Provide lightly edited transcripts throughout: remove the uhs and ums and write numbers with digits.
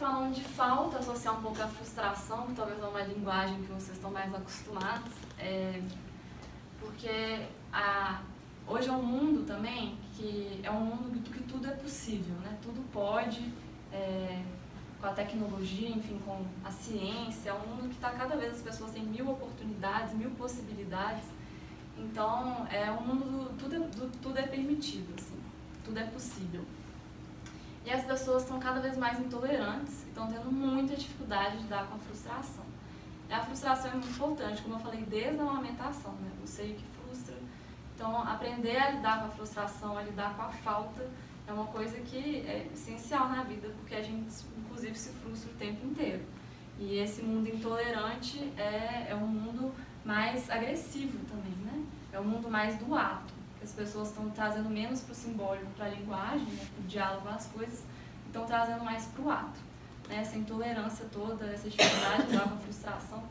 falando de falta, associar um pouco a frustração, que talvez é uma linguagem que vocês estão mais acostumados, porque hoje é um mundo também que é um mundo que tudo é possível, né? Tudo pode, com a tecnologia, enfim, com a ciência, é um mundo que cada vez as pessoas têm 1000 oportunidades, 1000 possibilidades. Então, é um mundo tudo é permitido, assim, tudo é possível. E as pessoas estão cada vez mais intolerantes e estão tendo muita dificuldade de lidar com a frustração. E a frustração é muito importante, como eu falei, desde a amamentação, né? O seio que frustra. Então, aprender a lidar com a frustração, a lidar com a falta, é uma coisa que é essencial na vida, porque a gente, inclusive, se frustra o tempo inteiro. E esse mundo intolerante é um mundo mais agressivo também, né? É um mundo mais do ato. As pessoas estão trazendo menos para o simbólico, para a linguagem, né, para o diálogo, as coisas, estão trazendo mais para o ato. Né? Essa intolerância toda, essa dificuldade de lidar com a frustração,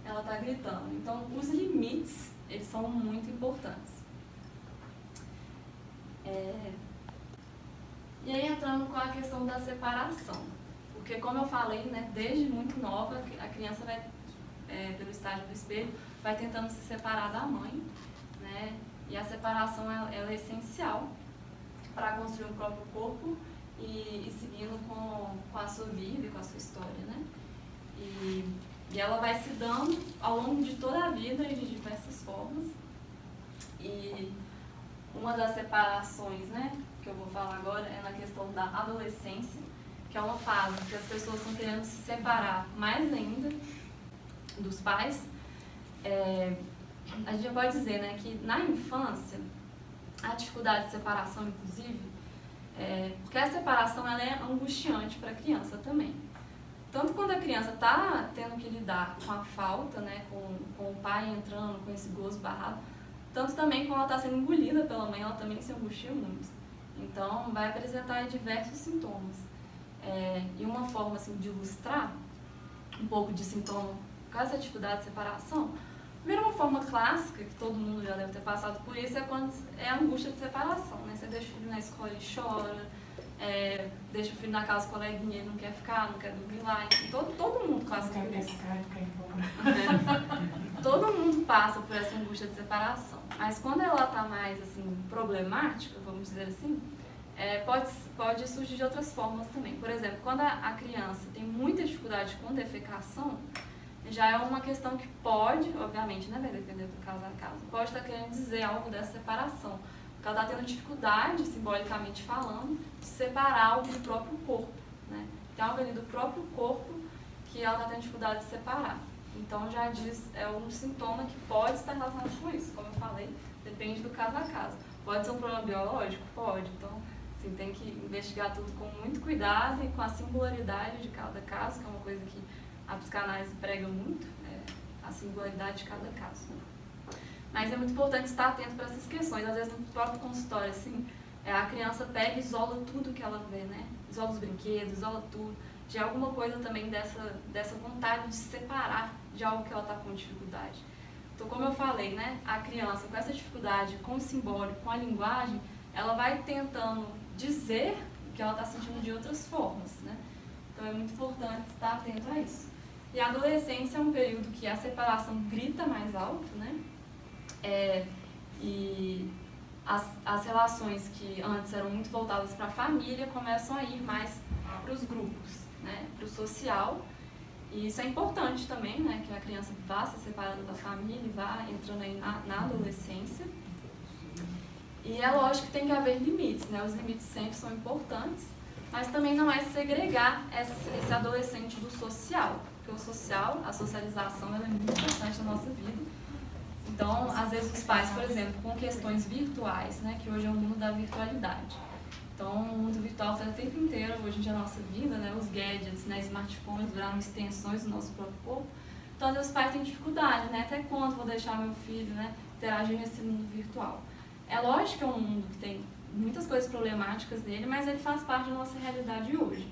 ela está gritando. Então, os limites, eles são muito importantes. E aí, entrando com a questão da separação. Porque, como eu falei, né, desde muito nova, a criança vai, pelo estágio do espelho, vai tentando se separar da mãe, né? E a separação ela é essencial para construir o próprio corpo e seguindo com a sua vida e com a sua história, né? E ela vai se dando ao longo de toda a vida e de diversas formas. E uma das separações, né, que eu vou falar agora é na questão da adolescência, que é uma fase que as pessoas estão querendo se separar mais ainda dos pais. A gente já pode dizer, né, que na infância, a dificuldade de separação, inclusive, porque a separação ela é angustiante para a criança também. Tanto quando a criança está tendo que lidar com a falta, né, com o pai entrando, com esse gozo barrado, tanto também quando ela está sendo engolida pela mãe, ela também se angustia muito. Então, vai apresentar diversos sintomas. E uma forma assim, de ilustrar um pouco de sintoma com essa dificuldade de separação, primeiro, uma forma clássica, que todo mundo já deve ter passado por isso, é quando é a angústia de separação, né? Você deixa o filho na escola e chora, deixa o filho na casa coleguinha, ele não quer ficar, não quer dormir lá, enfim, todo mundo passa por isso. Todo mundo passa por essa angústia de separação, mas quando ela está mais assim, problemática, vamos dizer assim, pode surgir de outras formas também. Por exemplo, quando a criança tem muita dificuldade com defecação, já é uma questão que pode, obviamente, né, vai depender do caso a caso, pode estar querendo dizer algo dessa separação. Porque ela está tendo dificuldade, simbolicamente falando, de separar algo do próprio corpo. Né? Tem algo ali do próprio corpo que ela está tendo dificuldade de separar. Então, já diz, é um sintoma que pode estar relacionado com isso. Como eu falei, depende do caso a caso. Pode ser um problema biológico? Pode. Então, assim, tem que investigar tudo com muito cuidado e com a singularidade de cada caso, que é uma coisa que a psicanálise prega muito, a singularidade de cada caso. Né? Mas é muito importante estar atento para essas questões. Às vezes, no próprio consultório, assim, a criança pega e isola tudo que ela vê, né? Isola os brinquedos, isola tudo. Já é alguma coisa também dessa vontade de se separar de algo que ela está com dificuldade. Então, como eu falei, né? A criança, com essa dificuldade, com o simbólico, com a linguagem, ela vai tentando dizer o que ela está sentindo de outras formas, né? Então, é muito importante estar atento a isso. E a adolescência é um período que a separação grita mais alto, né? E as relações que antes eram muito voltadas para a família começam a ir mais para os grupos, né? Para o social. E isso é importante também, né? Que a criança vá se separando da família e vá entrando aí na adolescência. E é lógico que tem que haver limites, né? Os limites sempre são importantes, mas também não é segregar esse adolescente do social. Porque o social, a socialização, ela é muito importante na nossa vida. Então, às vezes os pais, por exemplo, com questões virtuais, né, que hoje é o mundo da virtualidade. Então, o mundo virtual está o tempo inteiro, hoje em dia, na nossa vida, né, os gadgets, né, smartphones viraram extensões do nosso próprio corpo. Então, às vezes os pais têm dificuldade, né, até quando vou deixar meu filho, né, interagir nesse mundo virtual. É lógico que é um mundo que tem muitas coisas problemáticas nele, mas ele faz parte da nossa realidade hoje.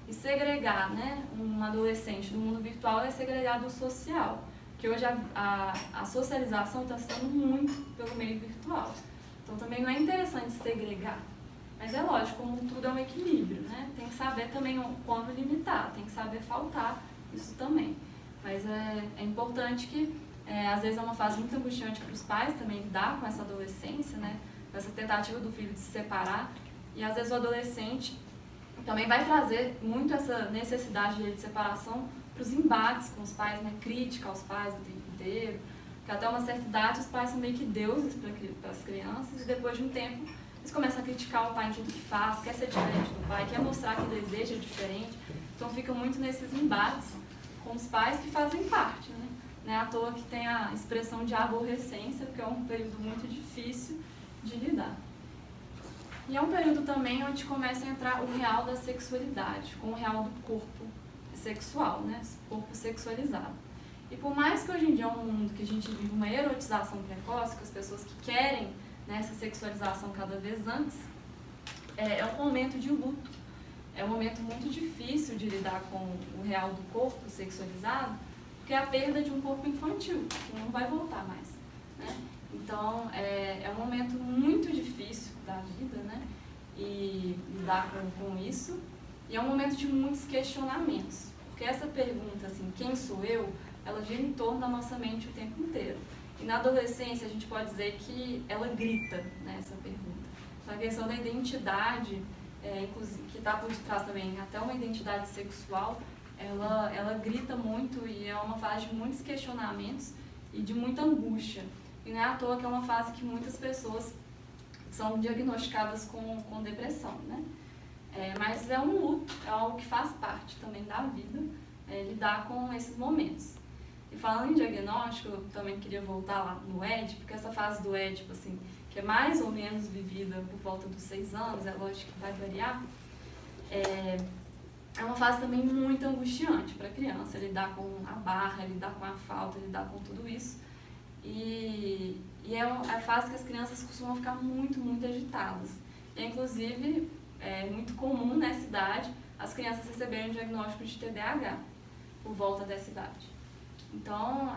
E segregar, né, um adolescente do mundo virtual é segregar do social. Que hoje a socialização está se dando muito pelo meio virtual. Então, também não é interessante segregar. Mas é lógico, como tudo é um equilíbrio, né? Tem que saber também quando limitar, tem que saber faltar, isso também. Mas é importante que, às vezes é uma fase muito angustiante para os pais também lidar com essa adolescência, né? Com essa tentativa do filho de se separar. E às vezes o adolescente também vai trazer muito essa necessidade de separação para os embates com os pais, né? Crítica aos pais o tempo inteiro. Porque até uma certa idade os pais são meio que deuses para as crianças e depois de um tempo eles começam a criticar o pai em tudo que faz, quer ser diferente do pai, quer mostrar que deseja diferente. Então fica muito nesses embates com os pais que fazem parte, né? Não é à toa que tem a expressão de aborrecência, porque é um período muito difícil de lidar. E é um período também onde começa a entrar o real da sexualidade, com o real do corpo sexual, né? Corpo sexualizado. E por mais que hoje em dia é um mundo que a gente vive uma erotização precoce, com as pessoas que querem, né, essa sexualização cada vez antes, é um momento de luto. É um momento muito difícil de lidar com o real do corpo sexualizado, porque é a perda de um corpo infantil, que não vai voltar mais, né? Então, é um momento muito difícil da vida, né? E lidar com isso. E é um momento de muitos questionamentos. Porque essa pergunta, assim, quem sou eu, ela gira em torno da nossa mente o tempo inteiro. E na adolescência, a gente pode dizer que ela grita, né, essa pergunta. Então, a questão da identidade, inclusive, que está por detrás também, até uma identidade sexual, ela grita muito e é uma fase de muitos questionamentos e de muita angústia. E não é à toa que é uma fase que muitas pessoas são diagnosticadas com depressão, né? Mas é um luto, é algo que faz parte também da vida, lidar com esses momentos. E falando em diagnóstico, eu também queria voltar lá no Édipo, porque essa fase do Édipo, assim, que é mais ou menos vivida por volta dos 6 anos, é lógico que vai variar, é uma fase também muito angustiante para a criança, lidar com a barra, lidar com a falta, lidar com tudo isso. E é a fase que as crianças costumam ficar muito, muito agitadas. E, inclusive, é muito comum nessa idade as crianças receberem diagnóstico de TDAH por volta dessa idade. Então,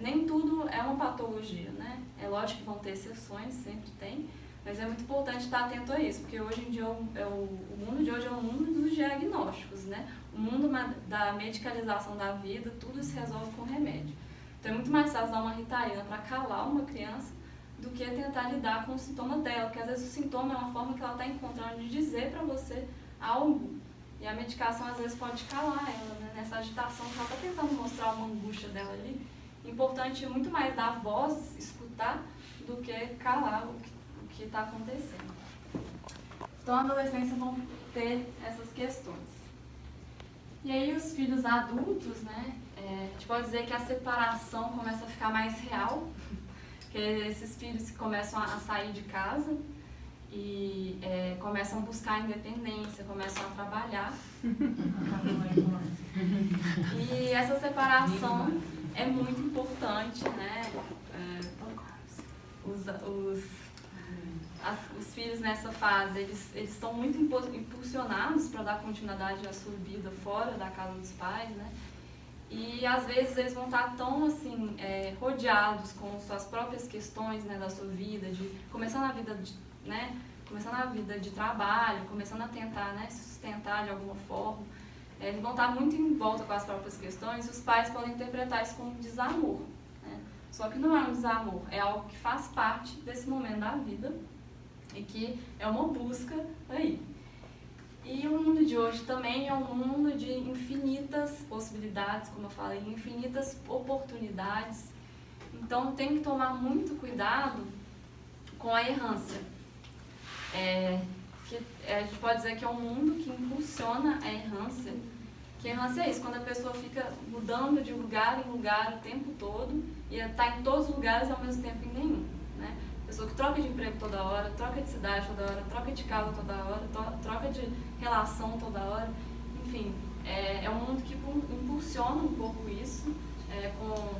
nem tudo é uma patologia, né? É lógico que vão ter exceções, sempre tem, mas é muito importante estar atento a isso, porque hoje em dia o mundo de hoje é o mundo dos diagnósticos, né? O mundo da medicalização da vida, tudo se resolve com remédio. Então é muito mais fácil dar uma ritalina para calar uma criança do que tentar lidar com o sintoma dela, porque às vezes o sintoma é uma forma que ela está encontrando de dizer para você algo. E a medicação às vezes pode calar ela, né? Nessa agitação que ela está tentando mostrar uma angústia dela ali. Importante muito mais dar voz, escutar, do que calar o que está acontecendo. Então a adolescência vão ter essas questões. E aí os filhos adultos, né? A gente pode dizer que a separação começa a ficar mais real, que esses filhos que começam a sair de casa e começam a buscar independência, começam a trabalhar. E essa separação é muito importante, né? Os filhos nessa fase, eles estão muito impulsionados para dar continuidade à sua vida fora da casa dos pais, né? E às vezes eles vão estar tão assim, rodeados com suas próprias questões, né, da sua vida, começando a vida de trabalho, começando a tentar, né, se sustentar de alguma forma. Eles vão estar muito em volta com as próprias questões e os pais podem interpretar isso como desamor, né? Só que não é um desamor, é algo que faz parte desse momento da vida e que é uma busca aí. E o mundo de hoje também é um mundo de infinitas possibilidades, como eu falei, infinitas oportunidades. Então tem que tomar muito cuidado com a errância. A gente pode dizer que é um mundo que impulsiona a errância. Que a errância é isso, quando a pessoa fica mudando de lugar em lugar o tempo todo e está em todos os lugares ao mesmo tempo em nenhum, né? Pessoa que troca de emprego toda hora, troca de cidade toda hora, troca de casa toda hora, troca de relação toda hora. Enfim, é um mundo que impulsiona um pouco isso,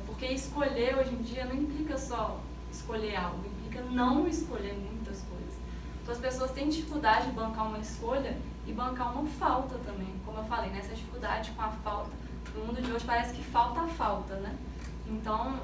porque escolher hoje em dia não implica só escolher algo, implica não escolher muitas coisas. Então as pessoas têm dificuldade de bancar uma escolha e bancar uma falta também. Como eu falei, nessa dificuldade com a falta, no mundo de hoje parece que falta a falta, né? Então,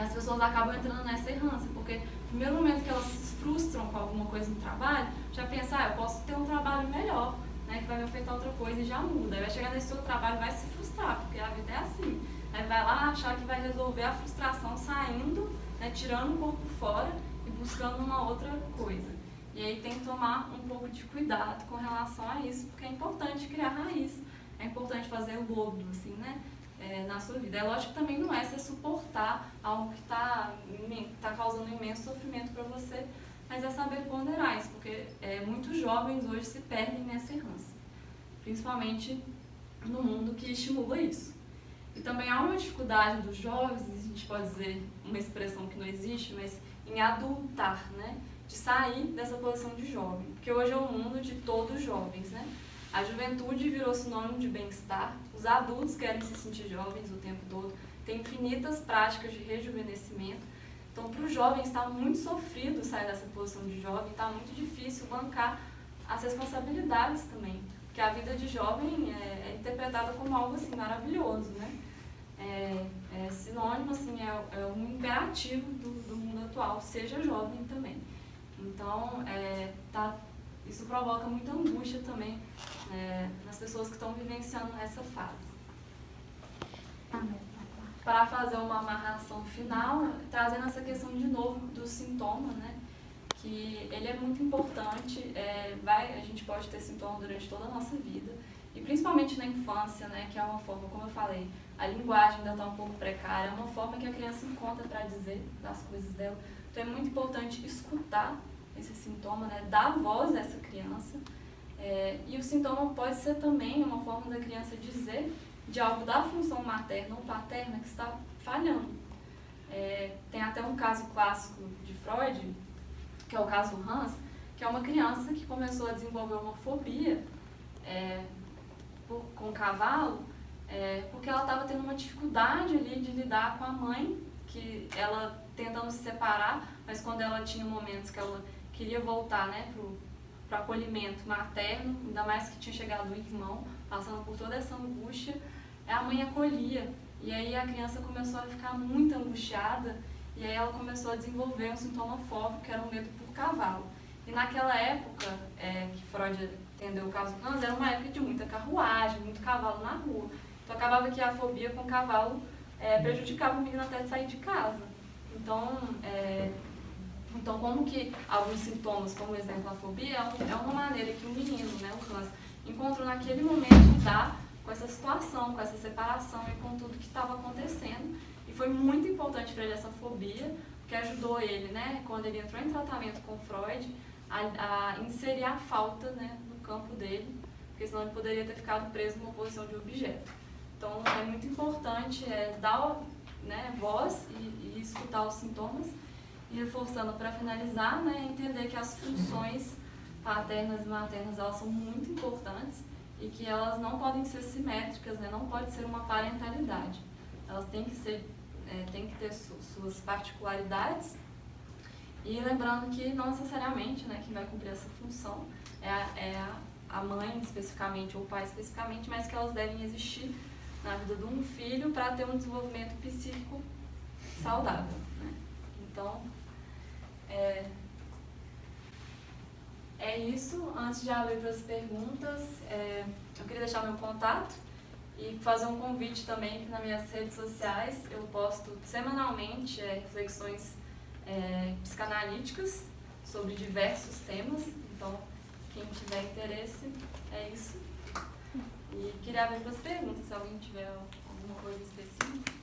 as pessoas acabam entrando nessa errância, porque primeiro momento que elas se frustram com alguma coisa no trabalho, já pensa, eu posso ter um trabalho melhor, né, que vai me afetar outra coisa e já muda. Aí vai chegar nesse outro trabalho e vai se frustrar, porque a vida é assim. Aí vai lá achar que vai resolver a frustração saindo, né, tirando o corpo fora e buscando uma outra coisa. E aí tem que tomar um pouco de cuidado com relação a isso, porque é importante criar raiz, é importante fazer o lodo, assim, né, na sua vida. É lógico que também não é você suportar algo que está causando imenso sofrimento para você, mas é saber ponderar isso, porque muitos jovens hoje se perdem nessa herança, principalmente no mundo que estimula isso. E também há uma dificuldade dos jovens, a gente pode dizer uma expressão que não existe, mas em adultar, né? De sair dessa posição de jovem, porque hoje é um mundo de todos os jovens, né? A juventude virou sinônimo de bem-estar, os adultos querem se sentir jovens o tempo todo, tem infinitas práticas de rejuvenescimento. Então, para os jovens está muito sofrido sair dessa posição de jovem, está muito difícil bancar as responsabilidades também, porque a vida de jovem é interpretada como algo assim maravilhoso, né? É sinônimo, assim, é um imperativo do mundo atual, seja jovem também. Então, isso provoca muita angústia também nas pessoas que estão vivenciando essa fase. Para fazer uma amarração final, trazendo essa questão de novo do sintoma, né? Que ele é muito importante, a gente pode ter sintoma durante toda a nossa vida, e principalmente na infância, né? Que é uma forma, como eu falei, a linguagem ainda está um pouco precária, é uma forma que a criança encontra para dizer das coisas dela. Então é muito importante escutar esse sintoma, né? Dar voz a essa criança. E o sintoma pode ser também uma forma da criança dizer de algo da função materna ou paterna que está falhando. Tem até um caso clássico de Freud, que é o caso Hans, que é uma criança que começou a desenvolver uma fobia com o cavalo, porque ela estava tendo uma dificuldade ali de lidar com a mãe, que ela tentando se separar, mas quando ela tinha momentos que ela queria voltar, né, para o acolhimento materno, ainda mais que tinha chegado o irmão, passando por toda essa angústia, a mãe acolhia. E aí a criança começou a ficar muito angustiada, e aí ela começou a desenvolver um sintoma fóbico, que era o medo por cavalo. E naquela época, que Freud entendeu o caso Hans, era uma época de muita carruagem, muito cavalo na rua. Então acabava que a fobia com o cavalo prejudicava o menino até de sair de casa. Então como que alguns sintomas, como exemplo a fobia, é uma maneira que o menino, né, o Hans, encontrou naquele momento de lidar com essa situação, com essa separação e com tudo que estava acontecendo. E foi muito importante para ele essa fobia, porque ajudou ele, né, quando ele entrou em tratamento com Freud, a inserir a falta, né, no campo dele, porque senão ele poderia ter ficado preso numa posição de objeto. Então é muito importante dar, né, voz e escutar os sintomas, e reforçando para finalizar, né, entender que as funções paternas e maternas elas são muito importantes e que elas não podem ser simétricas, né, não pode ser uma parentalidade. Elas têm que ter suas particularidades, e lembrando que não necessariamente, né, quem vai cumprir essa função é a mãe especificamente ou o pai especificamente, mas que elas devem existir na vida de um filho para ter um desenvolvimento psíquico saudável, né? Então, é isso. Antes de abrir para as perguntas, eu queria deixar meu contato e fazer um convite também que nas minhas redes sociais eu posto semanalmente reflexões psicanalíticas sobre diversos temas. Então, quem tiver interesse, é isso. E queria abrir para as perguntas, se alguém tiver alguma coisa específica.